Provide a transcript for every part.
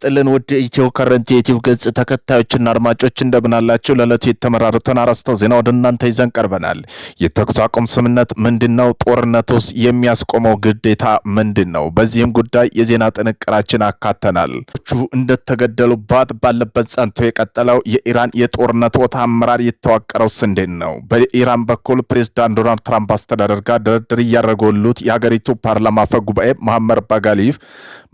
ይስጥልን ውድ ኢትዮ ከረንት የዩቲዩብ ገጽ ተከታዮችና አድማጮች እንደምናላችሁ ለዕለቱ የተመራሩትን አርዕስተ ዜና ወደ እናንተ ይዘን ቀርበናል። የተኩስ አቁም ስምምነት ምንድነው? ጦርነቱስ የሚያስቆመው ግዴታ ምንድነው? በዚህም ጉዳይ የዜና ጥንቅራችን አካተናል። እንደተገደሉባት ባለበት ጸንቶ የቀጠለው የኢራን የጦርነት ወታ አመራር የተዋቀረው እንዴት ነው? በኢራን በኩል ፕሬዝዳንት ዶናልድ ትራምፕ አስተዳደር ጋር ድርድር እያደረጉት የሀገሪቱ ፓርላማ አፈ ጉባኤ መሐመድ ባጋሊፍ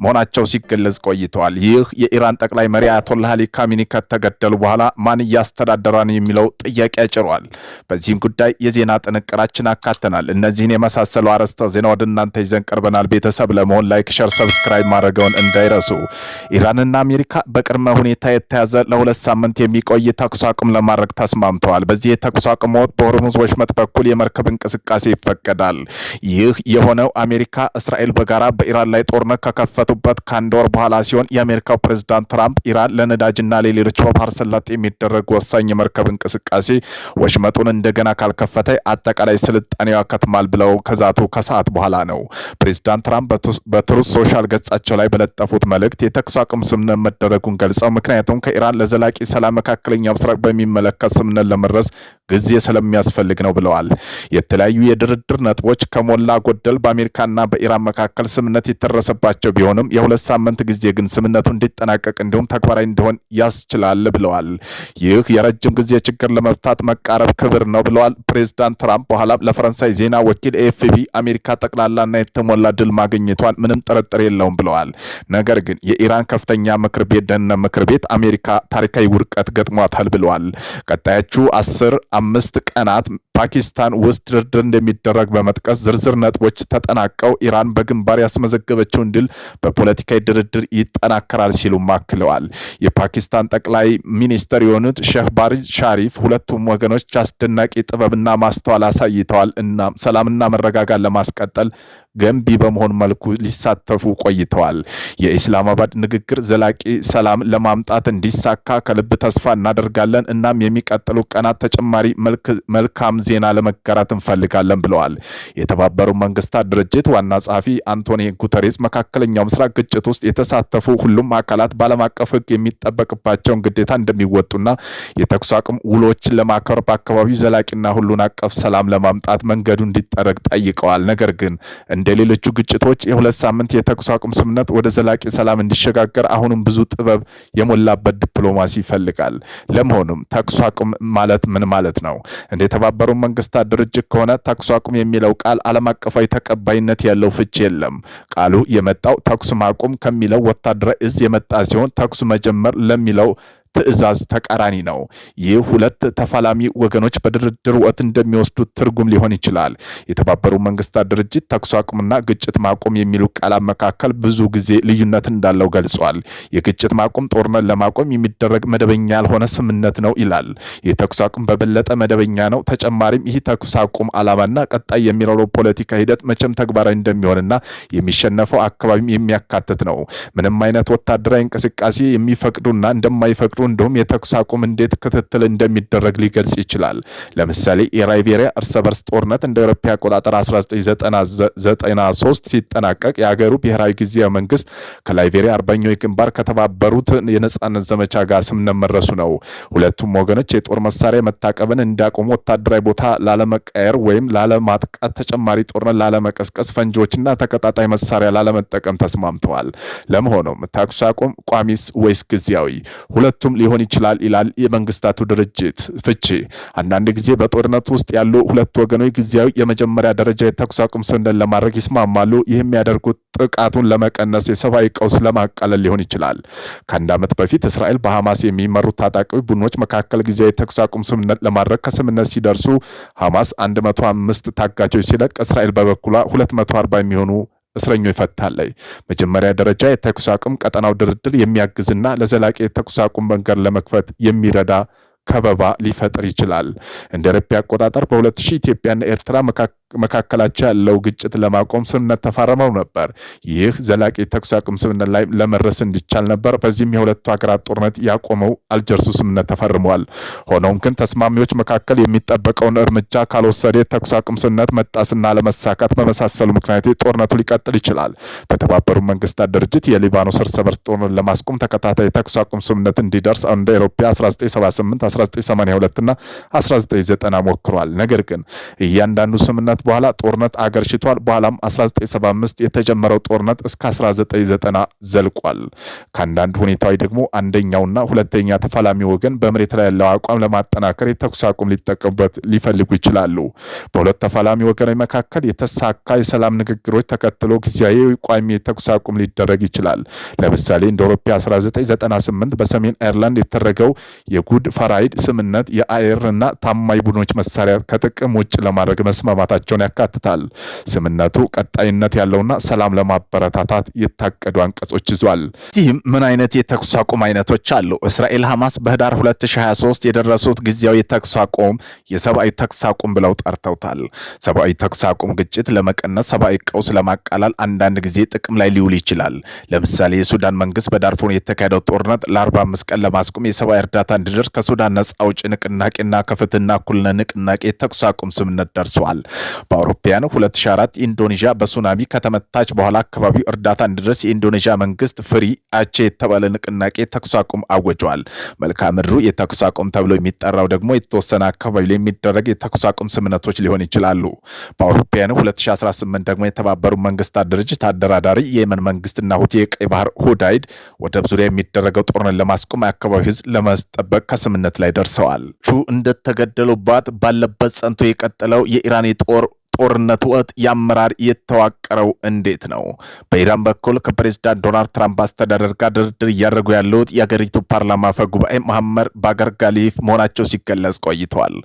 መሆናቸው ሲገለጽ ቆይተዋል። ይህ የኢራን ጠቅላይ መሪ አያቶላህ አሊ ካሚኒ ከተገደሉ በኋላ ማን ያስተዳደራን የሚለው ጥያቄ ያጭሯል። በዚህም ጉዳይ የዜና ጥንቅራችን አካተናል። እነዚህን የመሳሰሉ አርዕስተ ዜና ወደ እናንተ ይዘን ቀርበናል። ቤተሰብ ለመሆን ላይክ፣ ሼር፣ ሰብስክራይብ ማድረግውን እንዳይረሱ። ኢራንና አሜሪካ በቅድመ ሁኔታ የተያዘ ለሁለት ሳምንት የሚቆይ ተኩስ አቁም ለማድረግ ተስማምተዋል። በዚህ የተኩስ አቁም ወቅት በሆርሙዝ ወሽመጥ በኩል የመርከብ እንቅስቃሴ ይፈቀዳል። ይህ የሆነው አሜሪካ እስራኤል በጋራ በኢራን ላይ ጦርነት ከከፈቱበት ከአንድ ወር በኋላ ሲሆን የአሜሪካው ፕሬዝዳንት ትራምፕ ኢራን ለነዳጅና ለሌሎች በባህር ሰላጤ የሚደረጉ ወሳኝ የመርከብ እንቅስቃሴ ወሽመጡን እንደገና ካልከፈተ አጠቃላይ ስልጣኔው ያከትማል ብለው ከዛቱ ከሰዓት በኋላ ነው። ፕሬዝዳንት ትራምፕ በትሩዝ ሶሻል ገጻቸው ላይ በለጠፉት መልእክት የተኩስ አቁም ስምምነት መደረጉን ገልጸው ምክንያቱም ከኢራን ለዘላቂ ሰላም መካከለኛው ምስራቅ በሚመለከት ስምምነት ለመድረስ ጊዜ ስለሚያስፈልግ ነው ብለዋል። የተለያዩ የድርድር ነጥቦች ከሞላ ጎደል በአሜሪካና በኢራን መካከል ስምምነት የተደረሰባቸው ቢሆንም የሁለት ሳምንት ጊዜ ግን ስምምነቱ እንዲጠናቀቅ እንዲሁም ተግባራዊ እንዲሆን ያስችላል ብለዋል። ይህ የረጅም ጊዜ ችግር ለመፍታት መቃረብ ክብር ነው ብለዋል ፕሬዝዳንት ትራምፕ። በኋላ ለፈረንሳይ ዜና ወኪል ኤኤፍፒ አሜሪካ ጠቅላላና የተሞላ ድል ማግኘቷን ምንም ጥርጥር የለውም ብለዋል። ነገር ግን የኢራን ከፍተኛ ምክር ቤት ደህንነት ምክር ቤት አሜሪካ ታሪካዊ ውድቀት ገጥሟታል ብለዋል። ቀጣዮቹ 15 ቀናት ፓኪስታን ውስጥ ድርድር እንደሚደረግ በመጥቀስ ዝርዝር ነጥቦች ተጠናቀው ኢራን በግንባር ያስመዘገበችውን ድል በፖለቲካዊ ድርድር ይጠናከራል ሲሉ ማክለዋል። የፓኪስታን ጠቅላይ ሚኒስትር የሆኑት ሼህባዝ ሻሪፍ ሁለቱም ወገኖች አስደናቂ ጥበብና ማስተዋል አሳይተዋል እና ሰላምና መረጋጋት ለማስቀጠል ገንቢ በመሆን መልኩ ሊሳተፉ ቆይተዋል። የኢስላማባድ ንግግር ዘላቂ ሰላም ለማምጣት እንዲሳካ ከልብ ተስፋ እናደርጋለን። እናም የሚቀጥሉ ቀናት ተጨማሪ መልካም ዜና ለመጋራት እንፈልጋለን ብለዋል። የተባበሩት መንግስታት ድርጅት ዋና ጸሐፊ አንቶኒዮ ጉተሬስ መካከለኛው ምስራቅ ግጭት ውስጥ የተሳተፉ ሁሉም አካላት በዓለም አቀፍ ሕግ የሚጠበቅባቸውን ግዴታ እንደሚወጡና የተኩስ አቁም ውሎችን ለማክበር በአካባቢው ዘላቂና ሁሉን አቀፍ ሰላም ለማምጣት መንገዱ እንዲጠረግ ጠይቀዋል። ነገር ግን እንደ ሌሎቹ ግጭቶች የሁለት ሳምንት የተኩስ አቁም ስምምነት ወደ ዘላቂ ሰላም እንዲሸጋገር አሁንም ብዙ ጥበብ የሞላበት ዲፕሎማሲ ይፈልጋል። ለመሆኑም ተኩስ አቁም ማለት ምን ማለት ነው? እንደ የተባበሩት መንግስታት ድርጅት ከሆነ ተኩስ አቁም የሚለው ቃል ዓለም አቀፋዊ ተቀባይነት ያለው ፍቺ የለም። ቃሉ የመጣው ተኩስ ማቆም ከሚለው ወታደራዊ እዝ የመጣ ሲሆን ተኩስ መጀመር ለሚለው ትዕዛዝ ተቃራኒ ነው። ይህ ሁለት ተፋላሚ ወገኖች በድርድር ወቅት እንደሚወስዱት ትርጉም ሊሆን ይችላል። የተባበሩት መንግስታት ድርጅት ተኩስ አቁምና ግጭት ማቆም የሚሉ ቃላት መካከል ብዙ ጊዜ ልዩነት እንዳለው ገልጿል። የግጭት ማቆም ጦርነት ለማቆም የሚደረግ መደበኛ ያልሆነ ስምምነት ነው ይላል። የተኩስ አቁም በበለጠ መደበኛ ነው። ተጨማሪም ይህ ተኩስ አቁም ዓላማና ቀጣይ የሚኖረው ፖለቲካ ሂደት መቼም ተግባራዊ እንደሚሆንና የሚሸነፈው አካባቢም የሚያካትት ነው። ምንም አይነት ወታደራዊ እንቅስቃሴ የሚፈቅዱና እንደማይፈቅዱ እንዲሁም የተኩስ አቁም እንዴት ክትትል እንደሚደረግ ሊገልጽ ይችላል። ለምሳሌ የላይቤሪያ እርስ በርስ ጦርነት እንደ አውሮፓ አቆጣጠር 1993 ሲጠናቀቅ የሀገሩ ብሔራዊ ጊዜያዊ መንግስት ከላይቤሪያ አርበኛው ግንባር ከተባበሩት የነጻነት ዘመቻ ጋር ስምምነት መድረሱ ነው። ሁለቱም ወገኖች የጦር መሳሪያ መታቀብን እንዲያቆሙ፣ ወታደራዊ ቦታ ላለመቀየር ወይም ላለማጥቃት፣ ተጨማሪ ጦርነት ላለመቀስቀስ፣ ፈንጂዎችና ተቀጣጣይ መሳሪያ ላለመጠቀም ተስማምተዋል። ለመሆኑም ተኩስ አቁም ቋሚስ ወይስ ጊዜያዊ? ሁለቱም ሊሆን ይችላል ይላል የመንግስታቱ ድርጅት ፍቺ። አንዳንድ ጊዜ በጦርነት ውስጥ ያሉ ሁለት ወገኖች ጊዜያዊ የመጀመሪያ ደረጃ የተኩስ አቁም ስምምነት ለማድረግ ይስማማሉ። ይህም ያደርጉት ጥቃቱን ለመቀነስ፣ የሰብአዊ ቀውስ ለማቃለል ሊሆን ይችላል። ከአንድ ዓመት በፊት እስራኤል በሐማስ የሚመሩት ታጣቂ ቡድኖች መካከል ጊዜያዊ የተኩስ አቁም ስምምነት ለማድረግ ከስምምነት ሲደርሱ ሐማስ 105 ታጋቾች ሲለቅ፣ እስራኤል በበኩሏ 240 የሚሆኑ እስረኞች ይፈታለች። መጀመሪያ ደረጃ የተኩስ አቁም ቀጠናው ድርድር የሚያግዝና ለዘላቂ የተኩስ አቁም መንገድ ለመክፈት የሚረዳ ከበባ ሊፈጥር ይችላል። እንደ አውሮፓ አቆጣጠር በ2000 ኢትዮጵያና ኤርትራ መካከላቸው ያለው ግጭት ለማቆም ስምምነት ተፈራርመው ነበር። ይህ ዘላቂ ተኩስ አቁም ስምምነት ላይ ለመድረስ እንዲቻል ነበር። በዚህም የሁለቱ ሀገራት ጦርነት ያቆመው አልጀርሱ ስምምነት ተፈርመዋል። ሆኖም ግን ተስማሚዎች መካከል የሚጠበቀውን እርምጃ ካልወሰደ ተኩስ አቁም ስምምነት መጣስና ለመሳካት በመሳሰሉ ምክንያቶች ጦርነቱ ሊቀጥል ይችላል። በተባበሩት መንግስታት ድርጅት የሊባኖስ እርስ በርስ ጦርነት ለማስቆም ተከታታይ ተኩስ አቁም ስምምነት እንዲደርስ እንደ አውሮፓ 1978፣ 1982 እና 1990 ሞክሯል። ነገር ግን እያንዳንዱ ስምምነት በኋላ ጦርነት አገርሽቷል። በኋላም 1975 የተጀመረው ጦርነት እስከ 1990 ዘልቋል። ከአንዳንድ ሁኔታዎች ደግሞ አንደኛውና ሁለተኛ ተፋላሚ ወገን በመሬት ላይ ያለው አቋም ለማጠናከር የተኩስ አቁም ሊጠቀሙበት ሊፈልጉ ይችላሉ። በሁለት ተፋላሚ ወገኖች መካከል የተሳካ የሰላም ንግግሮች ተከትሎ ጊዜያዊ ቋሚ የተኩስ አቁም ሊደረግ ይችላል። ለምሳሌ እንደ አውሮፓ 1998 በሰሜን አይርላንድ የተደረገው የጉድ ፍራይዴ ስምምነት የአየር እና ታማኝ ቡድኖች መሳሪያ ከጥቅም ውጭ ለማድረግ መስማማታቸውን ያካትታል። ስምምነቱ ቀጣይነት ያለውና ሰላም ለማበረታታት የታቀዱ አንቀጾች ይዟል። እዚህም ምን አይነት የተኩስ አቁም አይነቶች አሉ? እስራኤል ሐማስ በህዳር 2023 የደረሱት ጊዜያዊ የተኩስ አቁም የሰብአዊ ተኩስ አቁም ብለው ጠርተውታል። ሰብአዊ ተኩስ አቁም ግጭት ለመቀነስ፣ ሰብአዊ ቀውስ ለማቃለል አንዳንድ ጊዜ ጥቅም ላይ ሊውል ይችላል። ለምሳሌ የሱዳን መንግስት በዳርፉር የተካሄደው ጦርነት ለ45 ቀን ለማስቆም የሰብአዊ እርዳታ እንዲደርስ ከሱዳን ነጻ አውጪ ንቅናቄና ከፍትህና እኩልነት ንቅናቄ የተኩስ አቁም ስምምነት ደርሰዋል። በአውሮፓውያን 2004 ኢንዶኔዥያ በሱናሚ ከተመታች በኋላ አካባቢው እርዳታ እንዲደርስ የኢንዶኔዥያ መንግስት ፍሪ አቼ የተባለ ንቅናቄ ተኩስ አቁም አወጀዋል። መልክዓ ምድሩ የተኩስ አቁም ተብሎ የሚጠራው ደግሞ የተወሰነ አካባቢ ላይ የሚደረግ የተኩስ አቁም ስምምነቶች ሊሆን ይችላሉ። በአውሮፓውያን 2018 ደግሞ የተባበሩት መንግስታት ድርጅት አደራዳሪ የየመን መንግስትና ሁቲ የቀይ ባህር ሁዳይድ ወደብ ዙሪያ የሚደረገው ጦርነት ለማስቆም የአካባቢ ህዝብ ለማስጠበቅ ከስምምነት ላይ ደርሰዋል። እንደተገደሉባት ባለበት ጸንቶ የቀጠለው የኢራን ጦርነቱ ወቅት የአመራር የተዋቀረው እንዴት ነው? በኢራን በኩል ከፕሬዝዳንት ዶናልድ ትራምፕ አስተዳደር ጋር ድርድር እያደረጉ ያሉት የአገሪቱ ፓርላማ አፈ ጉባኤ መሐመድ ባገር ጋሊፍ መሆናቸው ሲገለጽ ቆይተዋል።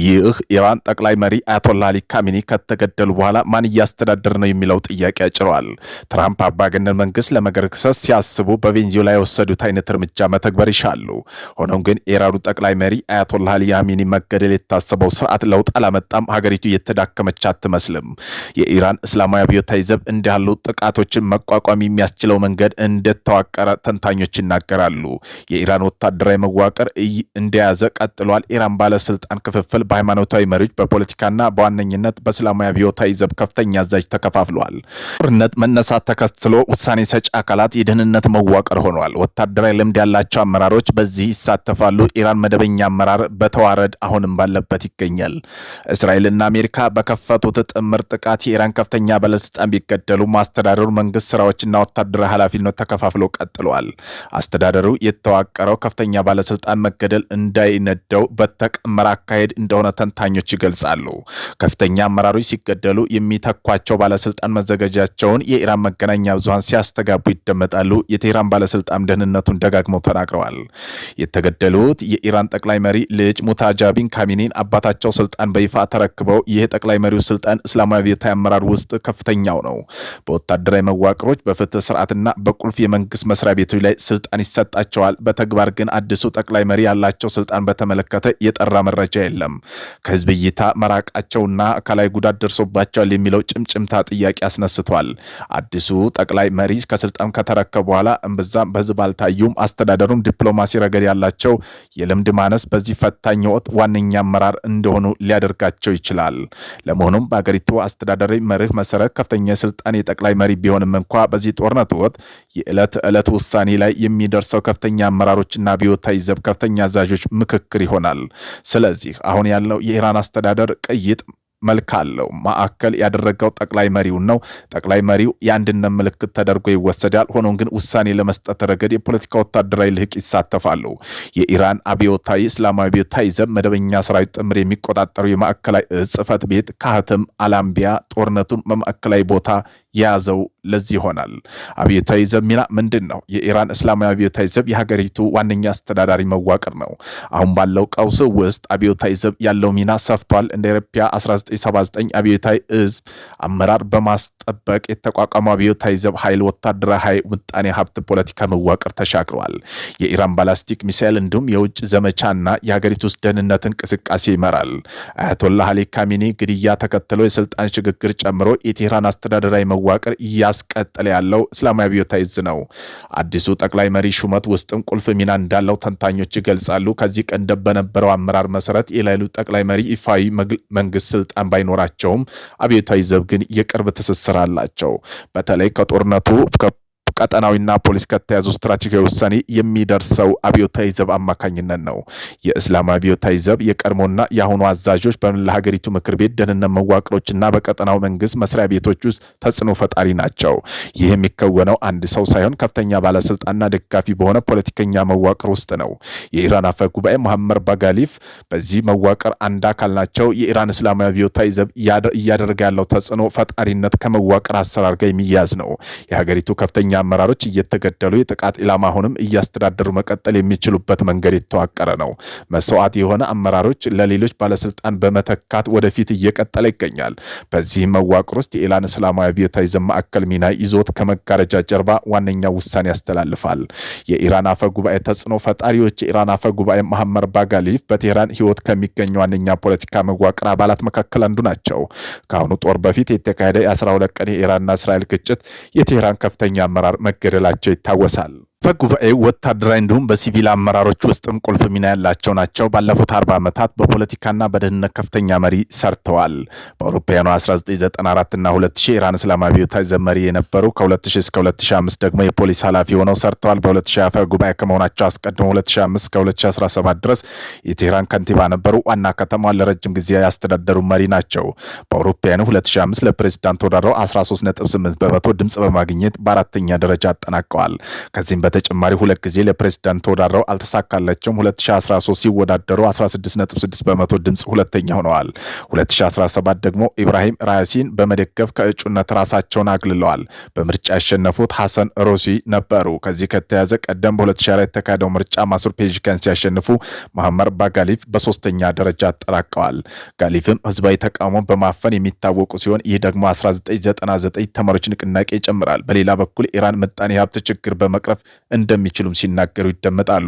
ይህ ኢራን ጠቅላይ መሪ አያቶላ አሊ ካሚኒ ከተገደሉ በኋላ ማን እያስተዳደር ነው የሚለው ጥያቄ አጭሯል። ትራምፕ አምባገነን መንግስት ለመገርሰስ ሲያስቡ በቬንዙዌላ የወሰዱት አይነት እርምጃ መተግበር ይሻሉ። ሆኖም ግን የኢራኑ ጠቅላይ መሪ አያቶላ አሊ ካሚኒ መገደል የታሰበው ስርዓት ለውጥ አላመጣም። ሀገሪቱ እየተዳከመች አትመስልም። የኢራን እስላማዊ አብዮታዊ ዘብ እንዲህ ያሉ ጥቃቶችን መቋቋም የሚያስችለው መንገድ እንደተዋቀረ ተንታኞች ይናገራሉ። የኢራን ወታደራዊ መዋቅር እንደያዘ ቀጥሏል። ኢራን ባለስልጣን ክፍፍል በሃይማኖታዊ መሪዎች፣ በፖለቲካና በዋነኝነት በእስላማዊ አብዮታዊ ዘብ ከፍተኛ አዛዥ ተከፋፍለዋል። ጦርነት መነሳት ተከትሎ ውሳኔ ሰጪ አካላት የደህንነት መዋቅር ሆኗል። ወታደራዊ ልምድ ያላቸው አመራሮች በዚህ ይሳተፋሉ። ኢራን መደበኛ አመራር በተዋረድ አሁንም ባለበት ይገኛል። እስራኤልና አሜሪካ በከፈቱ ጥምር ጥቃት የኢራን ከፍተኛ ባለስልጣን ቢገደሉ አስተዳደሩ መንግስት ስራዎችና ወታደራዊ ኃላፊነት ተከፋፍለው ቀጥለዋል። አስተዳደሩ የተዋቀረው ከፍተኛ ባለስልጣን መገደል እንዳይነደው በተቀመረ አካሄድ እንደሆነ ተንታኞች ይገልጻሉ። ከፍተኛ አመራሮች ሲገደሉ የሚተኳቸው ባለስልጣን መዘጋጃቸውን የኢራን መገናኛ ብዙሃን ሲያስተጋቡ ይደመጣሉ። የቴህራን ባለስልጣን ደህንነቱን ደጋግመው ተናግረዋል። የተገደሉት የኢራን ጠቅላይ መሪ ልጅ ሙታጃቢን ካሚኒን አባታቸው ስልጣን በይፋ ተረክበው ይህ ጠቅላይ መሪው ስልጣን እስላማዊ አብዮታዊ አመራር ውስጥ ከፍተኛው ነው። በወታደራዊ መዋቅሮች፣ በፍትህ ስርዓትና በቁልፍ የመንግስት መስሪያ ቤቶች ላይ ስልጣን ይሰጣቸዋል። በተግባር ግን አዲሱ ጠቅላይ መሪ ያላቸው ስልጣን በተመለከተ የጠራ መረጃ የለም። ከህዝብ እይታ መራቃቸውና አካላዊ ጉዳት ደርሶባቸዋል የሚለው ጭምጭምታ ጥያቄ አስነስቷል። አዲሱ ጠቅላይ መሪ ከስልጣን ከተረከቡ በኋላ እምብዛም በህዝብ አልታዩም። አስተዳደሩም ዲፕሎማሲ ረገድ ያላቸው የልምድ ማነስ በዚህ ፈታኝ ወቅት ዋነኛ አመራር እንደሆኑ ሊያደርጋቸው ይችላል። ለመሆኑም በአገሪቱ አስተዳደራዊ መርህ መሰረት ከፍተኛ የስልጣን የጠቅላይ መሪ ቢሆንም እንኳ በዚህ ጦርነት ወቅት የዕለት ውሳኔ ላይ የሚደርሰው ከፍተኛ አመራሮችና አብዮታዊ ዘብ ከፍተኛ አዛዦች ምክክር ይሆናል። ስለዚህ አሁን ያለው የኢራን አስተዳደር ቅይጥ መልክ አለው። ማዕከል ያደረገው ጠቅላይ መሪውን ነው። ጠቅላይ መሪው የአንድነት ምልክት ተደርጎ ይወሰዳል። ሆኖም ግን ውሳኔ ለመስጠት ረገድ የፖለቲካ ወታደራዊ ልህቅ ይሳተፋሉ። የኢራን አብዮታዊ እስላማዊ አብዮታዊ ዘብ መደበኛ ሰራዊት ጥምር የሚቆጣጠሩ የማዕከላዊ ጽህፈት ቤት ካህተም አላምቢያ ጦርነቱን በማዕከላዊ ቦታ የያዘው ለዚህ ይሆናል። አብዮታዊ ዘብ ሚና ምንድን ነው? የኢራን እስላማዊ አብዮታዊ ዘብ የሀገሪቱ ዋነኛ አስተዳዳሪ መዋቅር ነው። አሁን ባለው ቀውስ ውስጥ አብዮታዊ ዘብ ያለው ሚና ሰፍቷል። እንደ አውሮፓ 1979 አብዮታዊ እዝ አመራር በማስጠበቅ የተቋቋመው አብዮታዊ ዘብ ኃይል ወታደራዊ ኃይል፣ ምጣኔ ሀብት፣ ፖለቲካ መዋቅር ተሻግረዋል። የኢራን ባላስቲክ ሚሳኤል እንዲሁም የውጭ ዘመቻና የሀገሪቱ ውስጥ ደህንነት እንቅስቃሴ ይመራል። አያቶላህ አሊ ካሚኒ ግድያ ተከትሎ የስልጣን ሽግግር ጨምሮ የቴህራን አስተዳደራዊ መዋቅር እያስቀጠለ ያለው እስላማዊ አብዮታዊ እዝ ነው። አዲሱ ጠቅላይ መሪ ሹመት ውስጥም ቁልፍ ሚና እንዳለው ተንታኞች ይገልጻሉ። ከዚህ ቀደም በነበረው አመራር መሰረት የላይሉ ጠቅላይ መሪ ይፋዊ መንግስት ስልጣን ባይኖራቸውም አብዮታዊ ዘብ ግን የቅርብ ትስስር አላቸው። በተለይ ከጦርነቱ ቀጠናዊና ፖሊስ ከተያዙ ስትራቴጂካዊ ውሳኔ የሚደርሰው አብዮታዊ ዘብ አማካኝነት ነው። የእስላማዊ አብዮታዊ ዘብ የቀድሞና የአሁኑ አዛዦች በመላ ሀገሪቱ ምክር ቤት፣ ደህንነት መዋቅሮችና በቀጠናው መንግስት መስሪያ ቤቶች ውስጥ ተጽዕኖ ፈጣሪ ናቸው። ይህ የሚከወነው አንድ ሰው ሳይሆን ከፍተኛ ባለስልጣንና ደጋፊ በሆነ ፖለቲከኛ መዋቅር ውስጥ ነው። የኢራን አፈ ጉባኤ መሐመድ ባጋሊፍ በዚህ መዋቅር አንድ አካል ናቸው። የኢራን እስላማዊ አብዮታዊ ዘብ እያደረገ ያለው ተጽዕኖ ፈጣሪነት ከመዋቅር አሰራር ጋር የሚያዝ ነው። የሀገሪቱ ከፍተኛ አመራሮች እየተገደሉ የጥቃት ኢላማ ሆንም እያስተዳደሩ መቀጠል የሚችሉበት መንገድ የተዋቀረ ነው። መስዋዕት የሆነ አመራሮች ለሌሎች ባለስልጣን በመተካት ወደፊት እየቀጠለ ይገኛል። በዚህ መዋቅር ውስጥ የኢራን እስላማዊ አብዮታዊ ዘብ ማዕከል ሚና ይዞት ከመጋረጃ ጀርባ ዋነኛ ውሳኔ ያስተላልፋል። የኢራን አፈ ጉባኤ ተጽዕኖ ፈጣሪዎች የኢራን አፈ ጉባኤ መሐመድ ባጋሊፍ በቴህራን ህይወት ከሚገኙ ዋነኛ ፖለቲካ መዋቅር አባላት መካከል አንዱ ናቸው። ከአሁኑ ጦር በፊት የተካሄደ የ12 ቀን የኢራንና እስራኤል ግጭት የቴህራን ከፍተኛ አመራር መገደላቸው ይታወሳል። በጉባኤ ወታደራዊ እንዲሁም በሲቪል አመራሮች ውስጥም ቁልፍ ሚና ያላቸው ናቸው። ባለፉት 40 ዓመታት በፖለቲካና በደህንነት ከፍተኛ መሪ ሰርተዋል። በአውሮፓውያኑ 1994 እና 2000 ኢራን እስላማዊ አብዮታዊ ዘብ መሪ የነበሩ ከ2000 እስከ 2005 ደግሞ የፖሊስ ኃላፊ ሆነው ሰርተዋል። በ2000 አፈ ጉባኤ ከመሆናቸው አስቀድሞ 2005 እስከ 2017 ድረስ የቴህራን ከንቲባ ነበሩ። ዋና ከተማዋን ለረጅም ጊዜ ያስተዳደሩ መሪ ናቸው። በአውሮፓውያኑ 2005 ለፕሬዝዳንት ተወዳድረው 13.8% ድምጽ በማግኘት በአራተኛ ደረጃ አጠናቀዋል። ከዚህም በተጨማሪ 2 ጊዜ ለፕሬዝዳንት ተወዳድረው አልተሳካላቸውም። 2013 ሲወዳደሩ 16.6% ድምጽ ሁለተኛ ሆነዋል። 2017 ደግሞ ኢብራሂም ራሲን በመደገፍ ከእጩነት ራሳቸውን አግልለዋል። በምርጫ ያሸነፉት ሐሰን ሮሲ ነበሩ። ከዚህ ከተያዘ ቀደም በ2004 የተካሄደው ምርጫ ማሱር ፔጂካን ሲያሸንፉ መሐመድ ባጋሊፍ በሶስተኛ ደረጃ አጠናቀዋል። ጋሊፍም ህዝባዊ ተቃውሞ በማፈን የሚታወቁ ሲሆን ይህ ደግሞ 1999 ተማሪዎች ንቅናቄ ይጨምራል። በሌላ በኩል ኢራን ምጣኔ ሀብት ችግር በመቅረፍ እንደሚችሉም ሲናገሩ ይደመጣሉ።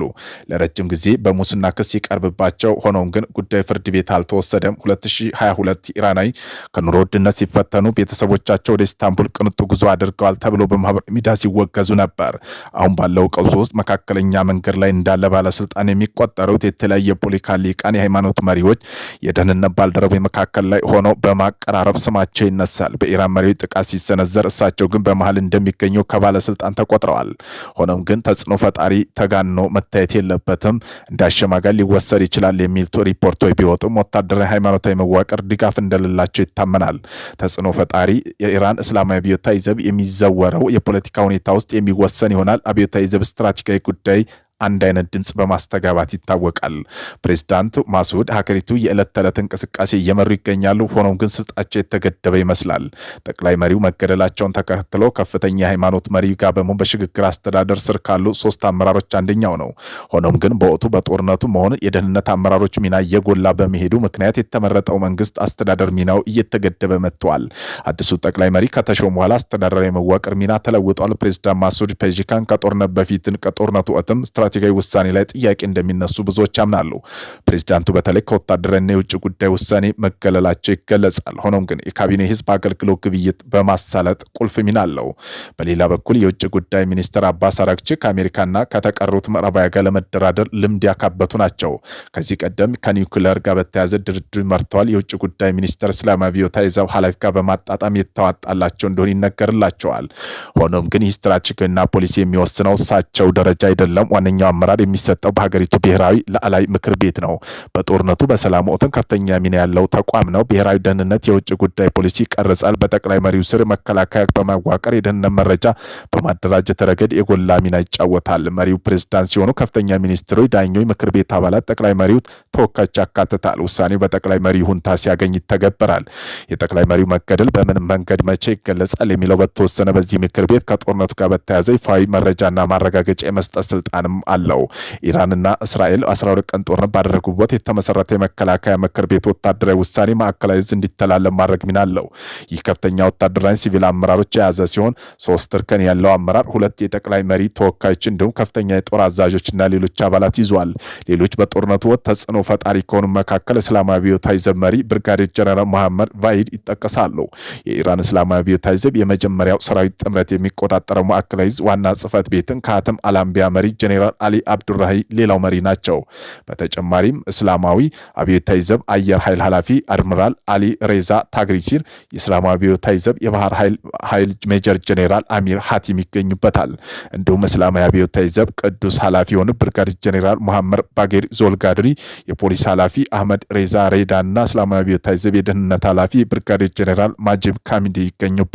ለረጅም ጊዜ በሙስና ክስ ይቀርብባቸው ሆኖም ግን ጉዳዩ ፍርድ ቤት አልተወሰደም። 2022 ኢራናዊ ከኑሮ ውድነት ሲፈተኑ ቤተሰቦቻቸው ወደ ኢስታንቡል ቅንጡ ጉዞ አድርገዋል ተብሎ በማህበራዊ ሚዲያ ሲወገዙ ነበር። አሁን ባለው ቀውስ ውስጥ መካከለኛ መንገድ ላይ እንዳለ ባለስልጣን የሚቆጠሩት የተለያየ ፖለቲካ ሊቃን፣ የሃይማኖት መሪዎች፣ የደህንነት ባልደረቦች መካከል ላይ ሆነው በማቀራረብ ስማቸው ይነሳል። በኢራን መሪዎች ጥቃት ሲሰነዘር እሳቸው ግን በመሃል እንደሚገኙ ከባለስልጣን ተቆጥረዋል። ሆኖም ግን ተጽዕኖ ፈጣሪ ተጋኖ መታየት የለበትም፣ እንዳሸማጋል ሊወሰድ ይችላል የሚል ሪፖርቶች ቢወጡም ወታደራዊ ሃይማኖታዊ መዋቅር ድጋፍ እንደሌላቸው ይታመናል። ተጽዕኖ ፈጣሪ የኢራን እስላማዊ አብዮታዊ ዘብ የሚዘወረው የፖለቲካ ሁኔታ ውስጥ የሚወሰን ይሆናል። አብዮታዊ ዘብ ስትራቴጂካዊ ጉዳይ አንድ አይነት ድምጽ በማስተጋባት ይታወቃል። ፕሬዝዳንት ማሱድ ሀገሪቱ የዕለት ተዕለት እንቅስቃሴ እየመሩ ይገኛሉ። ሆኖም ግን ስልጣቸው የተገደበ ይመስላል። ጠቅላይ መሪው መገደላቸውን ተከትሎ ከፍተኛ የሃይማኖት መሪ ጋር በመሆን በሽግግር አስተዳደር ስር ካሉ 3 አመራሮች አንደኛው ነው። ሆኖም ግን በወቅቱ በጦርነቱ መሆን የደህንነት አመራሮች ሚና እየጎላ በመሄዱ ምክንያት የተመረጠው መንግስት አስተዳደር ሚናው እየተገደበ መጥቷል። አዲሱ ጠቅላይ መሪ ከተሾሙ በኋላ አስተዳደራዊ መዋቅር ሚና ተለውጧል። ፕሬዝዳንት ማሱድ ፔጂካን ከጦርነት በፊትን ከጦርነቱ ወጥም ስትራቴጂካዊ ውሳኔ ላይ ጥያቄ እንደሚነሱ ብዙዎች ያምናሉ። ፕሬዝዳንቱ በተለይ ከወታደራዊና የውጭ ጉዳይ ውሳኔ መገለላቸው ይገለጻል። ሆኖም ግን የካቢኔ ህዝብ አገልግሎት ግብይት በማሳለጥ ቁልፍ ሚና አለው። በሌላ በኩል የውጭ ጉዳይ ሚኒስትር አባስ አራግቺ ከአሜሪካና ከተቀሩት ምዕራባውያን ጋር ለመደራደር ልምድ ያካበቱ ናቸው። ከዚህ ቀደም ከኒውክሌር ጋር በተያያዘ ድርድር መርተዋል። የውጭ ጉዳይ ሚኒስትር እስላማዊ አብዮታዊ ዘብ ኃላፊ ጋር በማጣጣም የተዋጣላቸው እንደሆነ ይነገርላቸዋል። ሆኖም ግን ይህ ስትራቴጂካዊና ፖሊሲ የሚወስነው እሳቸው ደረጃ አይደለም። ዋነኛ ከፍተኛው አመራር የሚሰጠው በሀገሪቱ ብሔራዊ ላዕላይ ምክር ቤት ነው። በጦርነቱ በሰላም ወቅት ከፍተኛ ሚና ያለው ተቋም ነው። ብሔራዊ ደህንነት የውጭ ጉዳይ ፖሊሲ ይቀርጻል። በጠቅላይ መሪው ስር መከላከያ በማዋቀር የደህንነት መረጃ በማደራጀት ረገድ የጎላ ሚና ይጫወታል። መሪው ፕሬዝዳንት ሲሆኑ ከፍተኛ ሚኒስትሮች፣ ዳኞች፣ ምክር ቤት አባላት፣ ጠቅላይ መሪው ተወካዮች ያካትታል። ውሳኔው በጠቅላይ መሪው ይሁንታ ሲያገኝ ይተገበራል። የጠቅላይ መሪው መገደል በምን መንገድ መቼ ይገለጻል የሚለው በተወሰነ በዚህ ምክር ቤት ከጦርነቱ ጋር በተያያዘ ይፋዊ መረጃና ማረጋገጫ የመስጠት ስልጣንም አለው። ኢራንና እስራኤል 12 ቀን ጦርነት ባደረጉበት የተመሰረተ የመከላከያ ምክር ቤት ወታደራዊ ውሳኔ ማዕከላዊ ዕዝ እንዲተላለፍ ማድረግ ሚና አለው። ይህ ከፍተኛ ወታደራዊ ሲቪል አመራሮች የያዘ ሲሆን 3 እርከን ያለው አመራር፣ 2 የጠቅላይ መሪ ተወካዮች እንዲሁም ከፍተኛ የጦር አዛዦችና ሌሎች አባላት ይዟል። ሌሎች በጦርነቱ ወቅት ተጽዕኖ ፈጣሪ ከሆኑ መካከል እስላማዊ አብዮታዊ ዘብ መሪ ብርጋዴር ጀነራል መሐመድ ቫሂድ ይጠቀሳሉ። የኢራን እስላማዊ አብዮታዊ ዘብ የመጀመሪያው ሰራዊት ጥምረት የሚቆጣጠረው ማዕከላዊ ዕዝ ዋና ጽህፈት ቤትን ከሀተም አልአንቢያ መሪ ጀነራል አሊ አብዱራሂ ሌላው መሪ ናቸው። በተጨማሪም እስላማዊ አብዮታዊ ዘብ አየር ኃይል ኃላፊ አድሚራል አሊ ሬዛ ታግሪሲር፣ የእስላማዊ አብዮታዊ ዘብ የባህር ኃይል ሜጀር ጀነራል አሚር ሀቲም ይገኙበታል። እንዲሁም እስላማዊ አብዮታዊ ዘብ ቅዱስ ኃላፊ የሆኑ ብርጋዴር ጀነራል መሐመድ ባጌር ዞልጋድሪ፣ የፖሊስ ኃላፊ አህመድ ሬዛ ሬዳና እስላማዊ አብዮታዊ ዘብ የደህንነት ኃላፊ ብርጋዴር ጀነራል ማጂብ ካሚዲ ይገኙበታል።